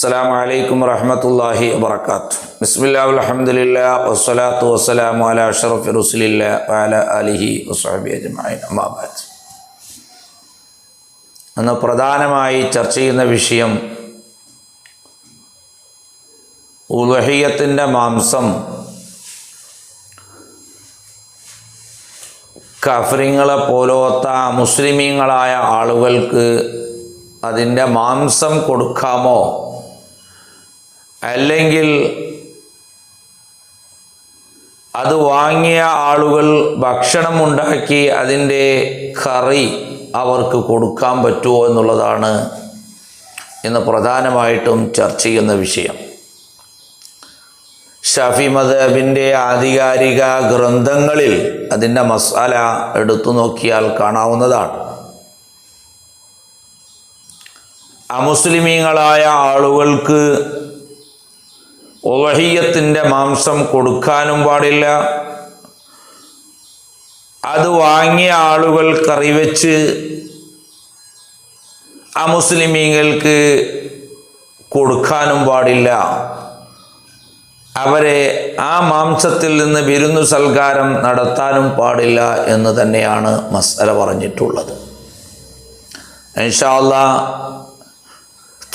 അസ്സലാമു അലൈക്കും വറഹ്മത്തുള്ളാഹി വബറകാതുഹു. ബിസ്മില്ലാഹി വൽഹംദുലില്ലാഹി വസ്സലാത്തു വസ്സലാമു അലാ അഷ്റഫി റസൂലില്ലാഹി വഅലാ ആലിഹി വസ്വഹ്ബിഹി അജ്മഈൻ. അമ്മാ ബഅദ്. അന്ന് പ്രധാനമായി ചർച്ച ചെയ്യുന്ന വിഷയം ഉളുഹിയ്യത്തിൻ്റെ മാംസം കാഫിറുകളെ പോലോത്ത മുസ്ലിമീങ്ങളായ ആളുകൾക്ക് അതിൻ്റെ മാംസം കൊടുക്കാമോ, അല്ലെങ്കിൽ അത് വാങ്ങിയ ആളുകൾ ഭക്ഷണം ഉണ്ടാക്കി അതിൻ്റെ കറി അവർക്ക് കൊടുക്കാൻ പറ്റുമോ എന്നുള്ളതാണ് ഇന്ന് പ്രധാനമായിട്ടും ചർച്ച ചെയ്യുന്ന വിഷയം. ഷാഫി മദ്ഹബിൻ്റെ ആധികാരിക ഗ്രന്ഥങ്ങളിൽ അതിൻ്റെ മസാല എടുത്തു നോക്കിയാൽ കാണാവുന്നതാണ്. അമുസ്ലിമീങ്ങളായ ആളുകൾക്ക് ഉളുഹിയ്യത്തിൻ്റെ മാംസം കൊടുക്കാനും പാടില്ല, അത് വാങ്ങിയ ആളുകൾ കറി വെച്ച് അമുസ്ലിമീങ്ങൾക്ക് കൊടുക്കാനും പാടില്ല, അവരെ ആ മാംസത്തിൽ നിന്ന് വിരുന്നു സൽക്കാരം നടത്താനും പാടില്ല എന്ന് തന്നെയാണ് മസ്അല പറഞ്ഞിട്ടുള്ളത്. ഇൻഷാ അല്ലാഹ്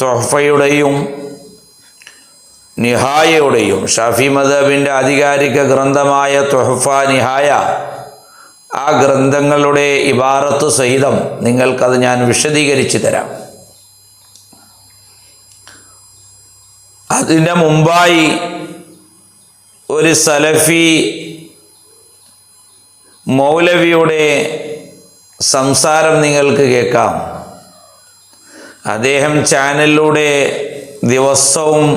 തുഹ്ഫയുടെയും നിഹായയുടെയും ഷാഫി മദ്ഹബിൻ്റെ ആധികാരിക ഗ്രന്ഥമായ തുഹ്ഫ, നിഹായ, ആ ഗ്രന്ഥങ്ങളുടെ ഇബാറത്ത് സഹിതം നിങ്ങൾക്കത് ഞാൻ വിശദീകരിച്ചു തരാം. അതിൻ്റെ മുമ്പായി ഒരു സലഫി മൗലവിയുടെ സംസാരം നിങ്ങൾക്ക് കേൾക്കാം. അദ്ദേഹം ചാനലിലൂടെ ദിവസവും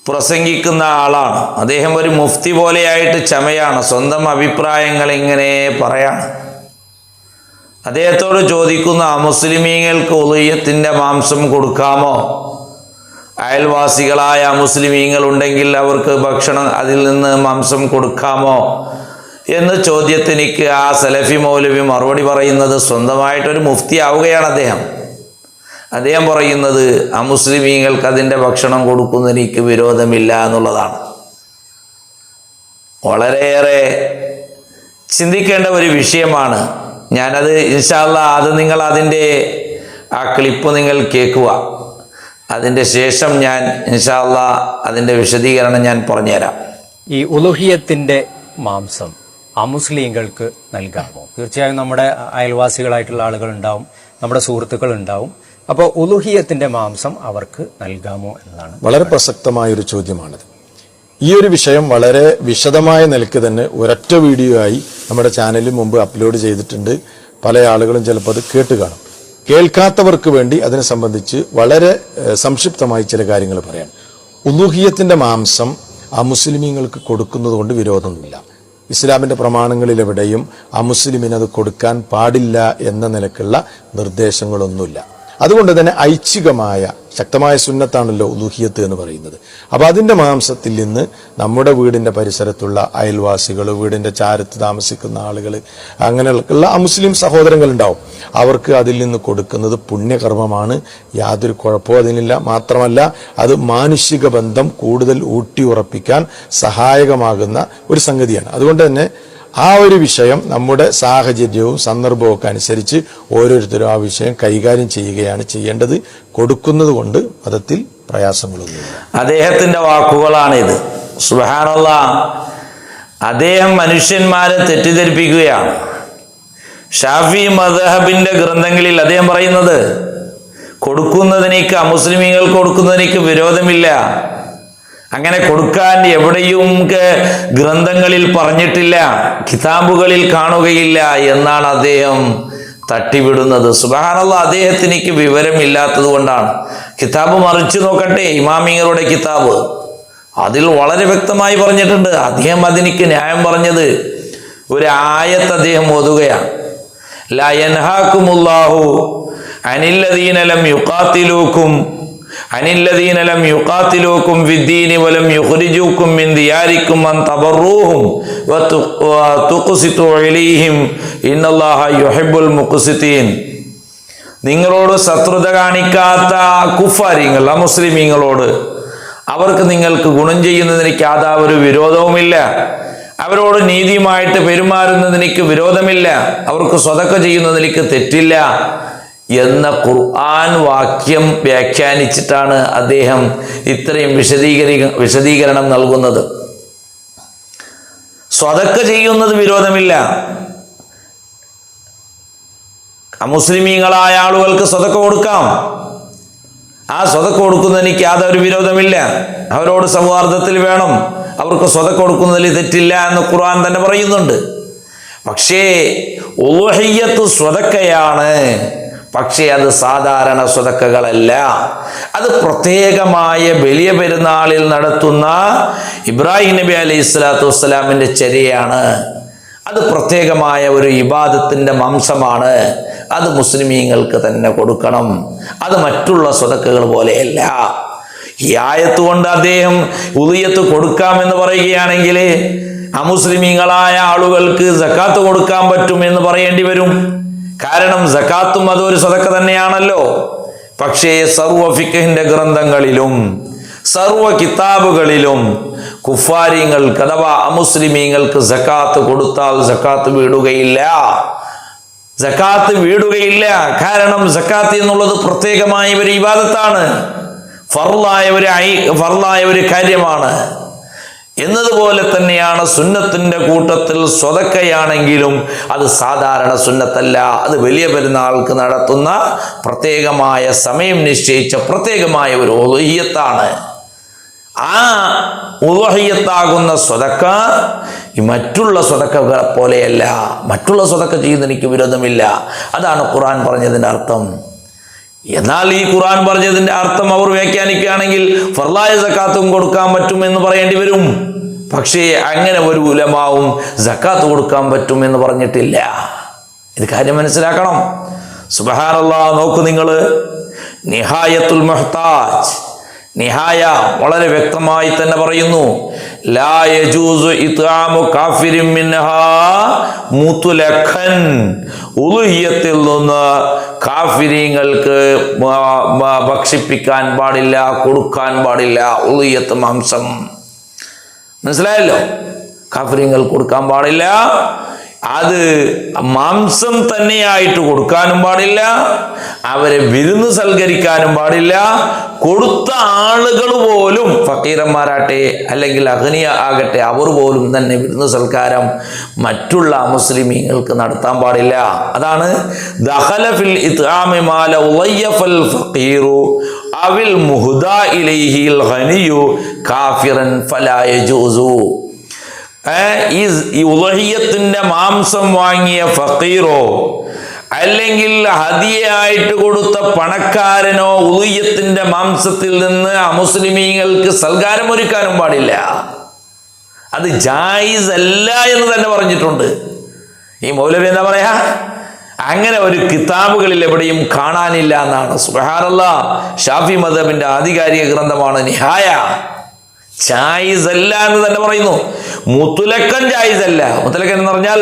പ്രസംഗിക്കുന്ന ആളാണ്. അദ്ദേഹം ഒരു മുഫ്തി പോലെയായിട്ട് ചമയാണ്, സ്വന്തം അഭിപ്രായങ്ങൾ ഇങ്ങനെ പറയാണ്. അദ്ദേഹത്തോട് ചോദിക്കുന്ന മുസ്ലിമീങ്ങൾക്ക് ഉളുഹിയ്യത്തിൻ്റെ മാംസം കൊടുക്കാമോ, അയൽവാസികളായ മുസ്ലിമീങ്ങൾ ഉണ്ടെങ്കിൽ അവർക്ക് ഭക്ഷണം അതിൽ നിന്ന് മാംസം കൊടുക്കാമോ എന്ന ചോദ്യത്തിനിക്ക് ആ സലഫി മൗലവി മറുപടി പറയുന്നത്, സ്വന്തമായിട്ടൊരു മുഫ്തി ആവുകയാണ് അദ്ദേഹം പറയുന്നത് അമുസ്ലിമീങ്ങൾക്ക് അതിൻ്റെ ഭക്ഷണം കൊടുക്കുന്നതിന് വിരോധമില്ല എന്നുള്ളതാണ്. വളരെയേറെ ചിന്തിക്കേണ്ട ഒരു വിഷയമാണ്. ഞാനത് ഇൻഷാ അല്ലാഹ് അത് നിങ്ങൾ അതിൻ്റെ ആ ക്ലിപ്പ് നിങ്ങൾ കേൾക്കുക. അതിൻ്റെ ശേഷം ഞാൻ ഇൻഷാ അല്ലാഹ് അതിൻ്റെ വിശദീകരണം ഞാൻ പറഞ്ഞുതരാം. ഈ ഉളുഹിയ്യത്തിൻ്റെ മാംസം അമുസ്ലിങ്ങൾക്ക് നൽകാമോ? തീർച്ചയായും നമ്മുടെ അയൽവാസികളായിട്ടുള്ള ആളുകൾ ഉണ്ടാവും, നമ്മുടെ സുഹൃത്തുക്കൾ ഉണ്ടാവും. അപ്പോൾ ഉളുഹിയ്യത്തിൻ്റെ മാംസം അവർക്ക് നൽകാമോ എന്നതാണ് വളരെ പ്രസക്തമായൊരു ചോദ്യമാണിത്. ഈ ഒരു വിഷയം വളരെ വിശദമായ നിലയ്ക്ക് തന്നെ ഒരൊറ്റ വീഡിയോ ആയി നമ്മുടെ ചാനലിൽ മുമ്പ് അപ്ലോഡ് ചെയ്തിട്ടുണ്ട്. പല ആളുകളും ചിലപ്പോൾ അത് കേട്ട് കാണും. കേൾക്കാത്തവർക്ക് വേണ്ടി അതിനെ സംബന്ധിച്ച് വളരെ സംക്ഷിപ്തമായി ചില കാര്യങ്ങൾ പറയാം. ഉളുഹിയ്യത്തിൻ്റെ മാംസം അമുസ്ലിമീങ്ങൾക്ക് കൊടുക്കുന്നത് കൊണ്ട് വിരോധമൊന്നുമില്ല. ഇസ്ലാമിൻ്റെ പ്രമാണങ്ങളിലെവിടെയും അമുസ്ലിമിന് അത് കൊടുക്കാൻ പാടില്ല എന്ന നിലക്കുള്ള നിർദ്ദേശങ്ങളൊന്നുമില്ല. അതുകൊണ്ട് തന്നെ ഐച്ഛികമായ ശക്തമായ സുന്നത്താണല്ലോ ഉളുഹിയ്യത്ത് എന്ന് പറയുന്നത്. അപ്പോൾ അതിൻ്റെ മാംസത്തിൽ നിന്ന് നമ്മുടെ വീടിൻ്റെ പരിസരത്തുള്ള അയൽവാസികൾ, വീടിൻ്റെ ചാരത്ത് താമസിക്കുന്ന ആളുകൾ, അങ്ങനെയുള്ള അമുസ്ലിം സഹോദരങ്ങളുണ്ടാവും. അവർക്ക് അതിൽ നിന്ന് കൊടുക്കുന്നത് പുണ്യകർമ്മമാണ്, യാതൊരു കുഴപ്പവും അതിനില്ല. മാത്രമല്ല അത് മാനുഷിക ബന്ധം കൂടുതൽ ഊട്ടിയുറപ്പിക്കാൻ സഹായകമാകുന്ന ഒരു സംഗതിയാണ്. അതുകൊണ്ട് തന്നെ ആ ഒരു വിഷയം നമ്മുടെ സാഹചര്യവും സന്ദർഭവും ഒക്കെ അനുസരിച്ച് ഓരോരുത്തരും ആ വിഷയം കൈകാര്യം ചെയ്യുകയാണ് ചെയ്യേണ്ടത്. കൊടുക്കുന്നത് കൊണ്ട് മതത്തിൽ പ്രയാസങ്ങളൊന്നുമില്ല. അദ്ദേഹത്തിൻ്റെ വാക്കുകളാണിത്. സുബ്ഹാനല്ലാഹ്, അദ്ദേഹം മനുഷ്യന്മാരെ തെറ്റിദ്ധരിപ്പിക്കുകയാണ്. ഷാഫി മദ്ഹബിൻ്റെ ഗ്രന്ഥങ്ങളിൽ അദ്ദേഹം പറയുന്നത് കൊടുക്കുന്നതിനേക്ക് അമുസ്ലിമീങ്ങൾക്ക് കൊടുക്കുന്നതിനേക്ക് വിരോധമില്ല, അങ്ങനെ കൊടുക്കാൻ എവിടെയും ഗ്രന്ഥങ്ങളിൽ പറഞ്ഞിട്ടില്ല, കിതാബുകളിൽ കാണുകയില്ല എന്നാണ് അദ്ദേഹം തട്ടിവിടുന്നത്. സുബ്ഹാനല്ലാഹ്, അദ്ദേഹത്തിനിക്ക് വിവരമില്ലാത്തത് കൊണ്ടാണ്. കിതാബ് മറിച്ചു നോക്കട്ടെ, ഇമാമിങ്ങളുടെ കിതാബ്, അതിൽ വളരെ വ്യക്തമായി പറഞ്ഞിട്ടുണ്ട്. അദ്ദേഹം അതിനിക്ക് ന്യായം പറഞ്ഞത് ഒരു ആയത്ത് അദ്ദേഹം ഓതുകയാണ്. ലാ യൻഹാകുമുല്ലാഹു അനില്ലദീന ലം യുഖാതിലൂക്കും ഫിദ്ദീനി വലം യുഖ്രിജൂക്കും മിൻ ദിയാരിക്കും അൻ തബറൂഹും വതുഖ്സിതു ഇലൈഹിം ഇന്നല്ലാഹ യുഹിബ്ബുൽ മുഖ്സിതീൻ. നിങ്ങളോട് ശത്രുത കാണിക്കാത്ത കുഫാരിങ്ങൾ അമുസ്ലിമീങ്ങളോട് അവർക്ക് നിങ്ങൾക്ക് ഗുണം ചെയ്യുന്നതിന് എനിക്ക് യാതൊരു വിരോധവുമില്ല. അവരോട് നീതിയുമായിട്ട് പെരുമാറുന്നതിന് എനിക്ക് വിരോധമില്ല. അവർക്ക് സ്വതക്ക ചെയ്യുന്നതിന് എനിക്ക് തെറ്റില്ല എന്ന ഖുർആൻ വാക്യം വ്യാഖ്യാനിച്ചിട്ടാണ് അദ്ദേഹം ഇത്രയും വിശദീകരണം നൽകുന്നത്. സ്വതക്ക ചെയ്യുന്നത് വിരോധമില്ല. അമുസ്ലിമീങ്ങളായ ആളുകൾക്ക് സ്വതക്ക കൊടുക്കാം. ആ സ്വതക്ക കൊടുക്കുന്നതിന് എനിക്ക് യാതൊരു വിരോധമില്ല. അവരോട് സൗഹാർദ്ദത്തിൽ വേണം. അവർക്ക് സ്വതക്ക കൊടുക്കുന്നതിൽ തെറ്റില്ല എന്ന് ഖുർആൻ തന്നെ പറയുന്നുണ്ട്. പക്ഷേ ഉളുഹിയ്യത്ത് സ്വതക്കയാണ്. പക്ഷേ അത് സാധാരണ സ്വതക്കകളല്ല. അത് പ്രത്യേകമായ വലിയ പെരുന്നാളിൽ നടത്തുന്ന ഇബ്രാഹിം നബി അലൈഹി സ്വലാത്തു വസ്സലാമിൻ്റെ ചര്യയാണ്. അത് പ്രത്യേകമായ ഒരു ഇബാദത്തിന്റെ മാംസമാണ്. അത് മുസ്ലിമീങ്ങൾക്ക് തന്നെ കൊടുക്കണം. അത് മറ്റുള്ള സ്വതക്കകൾ പോലെയല്ല. ഈ ആയത്ത് കൊണ്ട് അദ്ദേഹം ഉളിയത്ത് കൊടുക്കാമെന്ന് പറയുകയാണെങ്കിൽ അമുസ്ലിമീങ്ങളായ ആളുകൾക്ക് സക്കാത്ത് കൊടുക്കാൻ പറ്റും എന്ന് പറയേണ്ടി വരും. കാരണം സക്കാത്തും അതൊരു സ്വതക്ക തന്നെയാണല്ലോ. പക്ഷേ സർവ്വ ഫിഖ്ഹിന്റെ ഗ്രന്ഥങ്ങളിലും സർവ്വ കിതാബുകളിലും കുഫാരിങ്ങൾക്ക് അഥവാ അമുസ്ലിമീങ്ങൾക്ക് സക്കാത്ത് കൊടുത്താൽ സക്കാത്ത് വീടുകയില്ല. സക്കാത്ത് വീടുകയില്ല. കാരണം സക്കാത്ത് എന്നുള്ളത് പ്രത്യേകമായ ഒരു ഇബാദത്താണ്, ഫർളായ ഒരു കാര്യമാണ്. എന്നതുപോലെ തന്നെയാണ് സുന്നത്തിന്റെ കൂട്ടത്തിൽ സ്വതക്കയാണെങ്കിലും അത് സാധാരണ സുന്നത്തല്ല. അത് വലിയ പെരുന്നാൾക്ക് നടത്തുന്ന പ്രത്യേകമായ സമയം നിശ്ചയിച്ച പ്രത്യേകമായ ഒരു ഉളുഹിയ്യത്താണ്. ആ ഉളുഹിയ്യത്താകുന്ന സ്വതക്ക ഈ മറ്റുള്ള സ്വതക്കകളെ പോലെയല്ല. മറ്റുള്ള സ്വതക്ക ചെയ്യുന്ന എനിക്ക് വിരോധമില്ല. അതാണ് ഖുർആൻ പറഞ്ഞതിൻ്റെ അർത്ഥം. എന്നാൽ ഈ ഖുർആൻ പറഞ്ഞതിൻ്റെ അർത്ഥം അവർ വ്യാഖ്യാനിക്കുകയാണെങ്കിൽ ഫർളായ സക്കാത്തും കൊടുക്കാൻ പറ്റും എന്ന് പറയേണ്ടി വരും. പക്ഷേ അങ്ങനെ ഒരു ഉലമാവും സക്കാത്ത് കൊടുക്കാൻ പറ്റും എന്ന് പറഞ്ഞിട്ടില്ല. ഇത് കാര്യം മനസ്സിലാക്കണം. സുബ്ഹാനല്ലാഹ്, നോക്കൂ നിങ്ങൾ, നിഹായത്തുൽ മുഹ്താജ്, നിഹായ വളരെ വ്യക്തമായി തന്നെ പറയുന്നു, ലാ യജൂസു ഇത്ആമു കാഫിരിൻ മിൻഹാ മുത്ലഖൻ. ഉളുഹിയ്യത്തിൽ നിന്ന് കാഫിരീങ്ങൾക്ക് ഭക്ഷിപ്പിക്കാൻ പാടില്ല, കൊടുക്കാൻ പാടില്ല. ഉളുഹിയ്യത്ത് മാംസം മനസ്സിലായല്ലോ. കാഫിരീങ്ങൾ കൊടുക്കാൻ പാടില്ല. അത് മാംസം തന്നെയായിട്ട് കൊടുക്കാനും പാടില്ല. അവരെ വിരുന്ന് സൽക്കരിക്കാനും പാടില്ല. കൊടുത്ത ആളുകൾ പോലും ഫക്കീറന്മാരാട്ടെ അല്ലെങ്കിൽ അഗ്നിയ ആകട്ടെ അവർ പോലും തന്നെ വിരുന്ന് സൽക്കാരം മറ്റുള്ള മുസ്ലിമീങ്ങൾക്ക് നടത്താൻ പാടില്ല. അതാണ് ദഖല ഫിൽ ഇത്ആമി മാ ലൗ ളയ്യഫൽ ഫഖീറു അവിൽ മുഹ്ദാ ഇലൈഹിൽ ഖനിയു കാഫിറൻ ഫലാ യജൂസു. ഈ ഉളുഹിയ്യത്തിന്റെ മാംസം വാങ്ങിയ ഫഖീറോ അല്ലെങ്കിൽ ഹദിയയായിട്ട് കൊടുത്ത പണക്കാരനോ ഉളുഹിയ്യത്തിന്റെ മാംസത്തിൽ നിന്ന് അമുസ്ലിമീങ്ങൾക്ക് സൽക്കാരം ഒരുക്കാനും പാടില്ല. അത് ജായിസ് അല്ല എന്ന് തന്നെ പറഞ്ഞിട്ടുണ്ട്. ഈ മൗലവി എന്താ പറയാ, അങ്ങനെ ഒരു കിതാബുകളിൽ എവിടെയും കാണാനില്ല എന്നാണ്. സുബ്ഹാനല്ലാഹ്, ഷാഫി മദ്ഹബിന്റെ ആധികാരിക ഗ്രന്ഥമാണ് നിഹായ. ജായിസ് അല്ല എന്ന് തന്നെ പറയുന്നു. മുത്ലഖൻ ജായിസ് അല്ല. മുത്ലഖൻ എന്ന് പറഞ്ഞാൽ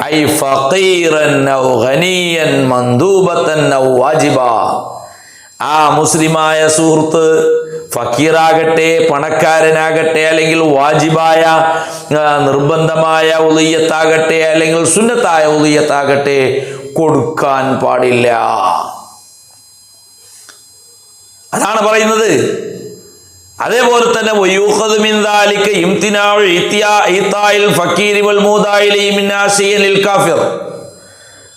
ഐ ഫഖീറൻ ഔ ഗനിയൻ മന്ദൂബതൻ ഔ വാജിബ. ആ മുസ്ലിമായ സുഹൃത്ത് ഫക്കീറാകട്ടെ പണക്കാരനാകട്ടെ അല്ലെങ്കിൽ വാജിബായ നിർബന്ധമായ ഉളുഹിയ്യത്താകട്ടെ അല്ലെങ്കിൽ സുന്നത്തായ ഉളുഹിയ്യത്താകട്ടെ കൊടുക്കാൻ പാടില്ല. അതാണ് പറയുന്നത്. അതേപോലെ തന്നെ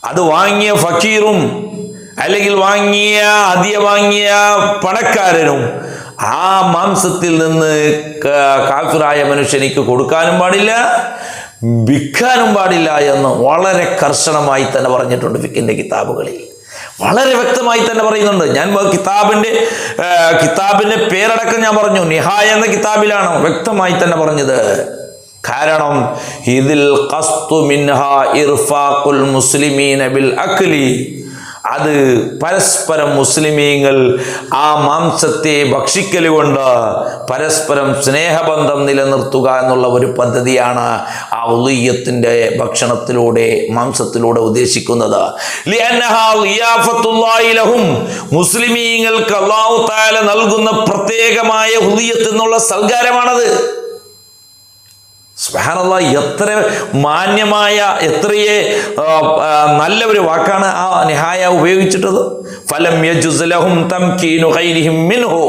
അത് വാങ്ങിയ ഫക്കീറും അല്ലെങ്കിൽ ഹദിയ വാങ്ങിയ പണക്കാരനും ആ മാംസത്തിൽ നിന്ന് കാഫിറായ മനുഷ്യനിക്ക് കൊടുക്കാനും പാടില്ല, വിൽക്കാനും പാടില്ല എന്ന് വളരെ കർശനമായി തന്നെ പറഞ്ഞിട്ടുണ്ട്. ഫിഖിന്റെ കിതാബുകളിൽ വളരെ വ്യക്തമായി തന്നെ പറയുന്നുണ്ട്. ഞാൻ കിതാബിന്റെ പേരടക്കം ഞാൻ പറഞ്ഞു, നിഹായ എന്ന കിതാബിലാണ് വ്യക്തമായി തന്നെ പറഞ്ഞത്. കാരണം ഇതിൽ ഖസ്തു മിൻഹാ ഇർഫാഖുൽ മുസ്ലിമീന ബിൽ അക്ലി, അത് പരസ്പരം മുസ്ലിമീങ്ങൾ ആ മാംസത്തെ ഭക്ഷിക്കൽ കൊണ്ട് പരസ്പരം സ്നേഹബന്ധം നിലനിർത്തുക എന്നുള്ള ഒരു പദ്ധതിയാണ് ആ ഉളുഹിയ്യത്തിൻ്റെ ഭക്ഷണത്തിലൂടെ മാംസത്തിലൂടെ ഉദ്ദേശിക്കുന്നത്. മുസ്ലിമീങ്ങൾക്ക് അല്ലാഹു തആല നൽകുന്ന പ്രത്യേകമായ ഉളുഹിയ്യത്ത് എന്നുള്ള സൽക്കാരമാണത്. സുബ്ഹാനല്ലാഹ്, എത്ര മാന്യമായ എത്രയേ നല്ല ഒരു വാക്കാണ് ആ നിഹായ ഉപയോഗിച്ചിട്ടത്. ഫലം യജുസ് ലഹും തംകീനു ഗൈരിഹിം മിൻഹു.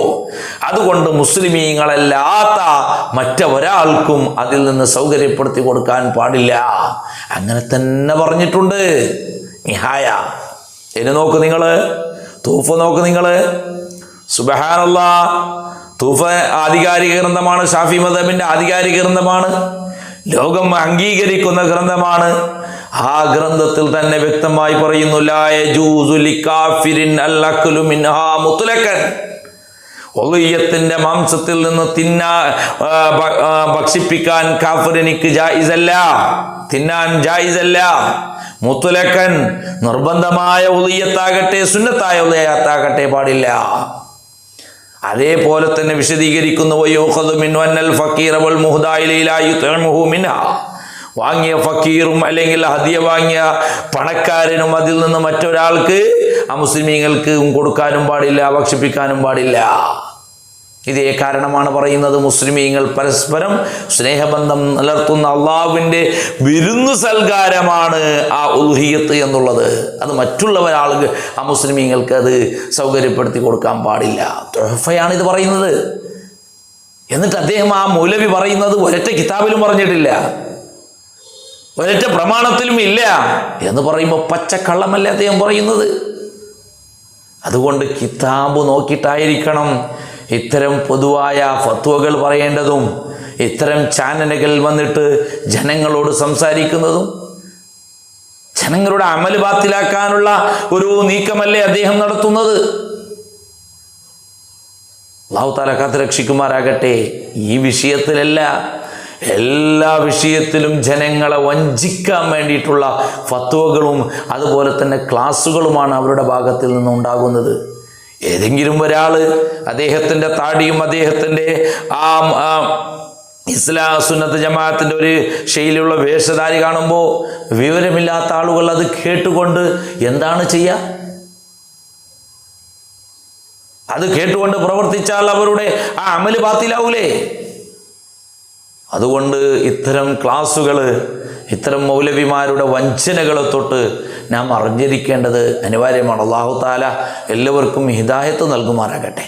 അതുകൊണ്ട് മുസ്ലിമീങ്ങളല്ലാത്ത മറ്റൊരാൾക്കും അതിൽ നിന്ന് സൗകര്യപ്പെടുത്തി കൊടുക്കാൻ പാടില്ല. അങ്ങനെ തന്നെ പറഞ്ഞിട്ടുണ്ട് നിഹായ. ഇനി നോക്ക് നിങ്ങൾ, തൂഫ് നോക്ക് നിങ്ങൾ. സുബ്ഹാനല്ലാഹ്, തൂഫ് ആധികാരിക ഗ്രന്ഥമാണ്, ഷാഫി മദ്ഹബിന്റെ ആധികാരിക ഗ്രന്ഥമാണ്, ലോകം അംഗീകരിക്കുന്ന ഗ്രന്ഥമാണ്. ആ ഗ്രന്ഥത്തിൽ തന്നെ വ്യക്തമായി പറയുന്നു, ലാ യജൂസു ലികാഫിരിൻ അൽ അക്ലു മിൻഹാ മുത്ലഖൻ. ഉളുഹിയ്യത്തിന്റെ മാംസത്തിൽ നിന്ന് ഭക്ഷിപ്പിക്കാൻ കാഫിറിനിക്ക് ജായിസല്ല, തിന്നാൻ ജായിസല്ല. മുത്ലഖൻ, നിർബന്ധമായ ഉളുഹിയ്യത്താകട്ടെ സുന്നത്തായ ഉളുഹിയ്യത്താകട്ടെ പാടില്ല. അതേപോലെ തന്നെ വിശദീകരിക്കുന്നു, വാങ്ങിയ ഫക്കീറും അല്ലെങ്കിൽ ഹദിയ വാങ്ങിയ പണക്കാരനും അതിൽ നിന്ന് മറ്റൊരാൾക്ക് ആ മുസ്ലിമീങ്ങൾക്ക് കൊടുക്കാനും പാടില്ല, ഭക്ഷിപ്പിക്കാനും പാടില്ല. ഇതേ കാരണമാണ് പറയുന്നത് മുസ്ലിമീങ്ങൾ പരസ്പരം സ്നേഹബന്ധം നിലർത്തുന്ന അള്ളാഹുവിൻ്റെ വിരുന്നു സൽക്കാരമാണ് ആ ഉളുഹിയ്യത്ത് എന്നുള്ളത്. അത് മറ്റുള്ളവരാളുകൾ ആ മുസ്ലിമീങ്ങൾക്ക് അത് സൗകര്യപ്പെടുത്തി കൊടുക്കാൻ പാടില്ല. തുഹഫയാണ് ഇത് പറയുന്നത്. എന്നിട്ട് അദ്ദേഹം ആ മൗലവി പറയുന്നത് ഒരൊറ്റ കിതാബിലും പറഞ്ഞിട്ടില്ല, ഒരൊറ്റ പ്രമാണത്തിലും ഇല്ല എന്ന് പറയുമ്പോൾ പച്ചക്കള്ളമല്ലേ അദ്ദേഹം പറയുന്നത്. അതുകൊണ്ട് കിതാബ് നോക്കിയിട്ടായിരിക്കണം ഇത്തരം പൊതുവായ ഫത്വകൾ പറയേണ്ടതും ഇത്തരം ചാനലുകൾ വന്നിട്ട് ജനങ്ങളോട് സംസാരിക്കുന്നതും. ജനങ്ങളുടെ അമൽ ബാത്തിലാക്കാനുള്ള ഒരു നീക്കമല്ലേ അദ്ദേഹം നടത്തുന്നത്. അല്ലാഹു തആല കാത്ത് രക്ഷിക്കുമാറാകട്ടെ. ഈ വിഷയത്തിലല്ല, എല്ലാ വിഷയത്തിലും ജനങ്ങളെ വഞ്ചിക്കാൻ വേണ്ടിയിട്ടുള്ള ഫത്വകളും അതുപോലെ തന്നെ ക്ലാസ്സുകളുമാണ് അവരുടെ ഭാഗത്തിൽ നിന്നുണ്ടാകുന്നത്. ഏതെങ്കിലും ഒരാൾ അദ്ദേഹത്തിൻ്റെ താടിയും അദ്ദേഹത്തിൻ്റെ ഇസ്ലാം സുന്നത്ത് ജമാഅത്തിൻ്റെ ഒരു ശൈലിയുള്ള വേഷധാരി കാണുമ്പോൾ വിവരമില്ലാത്ത ആളുകൾ അത് കേട്ടുകൊണ്ട് എന്താണ് ചെയ്യുക? അത് കേട്ടുകൊണ്ട് പ്രവർത്തിച്ചാൽ അവരുടെ ആ അമല് ബാത്തിലാവൂലേ? അതുകൊണ്ട് ഇത്തരം ക്ലാസ്സുകൾ, ഇത്തരം മൗലവിമാരുടെ വഞ്ചനകളെ തൊട്ട് നാം അറിഞ്ഞിരിക്കേണ്ടത് അനിവാര്യമാണ്. അല്ലാഹു തആല എല്ലാവർക്കും ഹിദായത്ത് നൽകുമാറാകട്ടെ.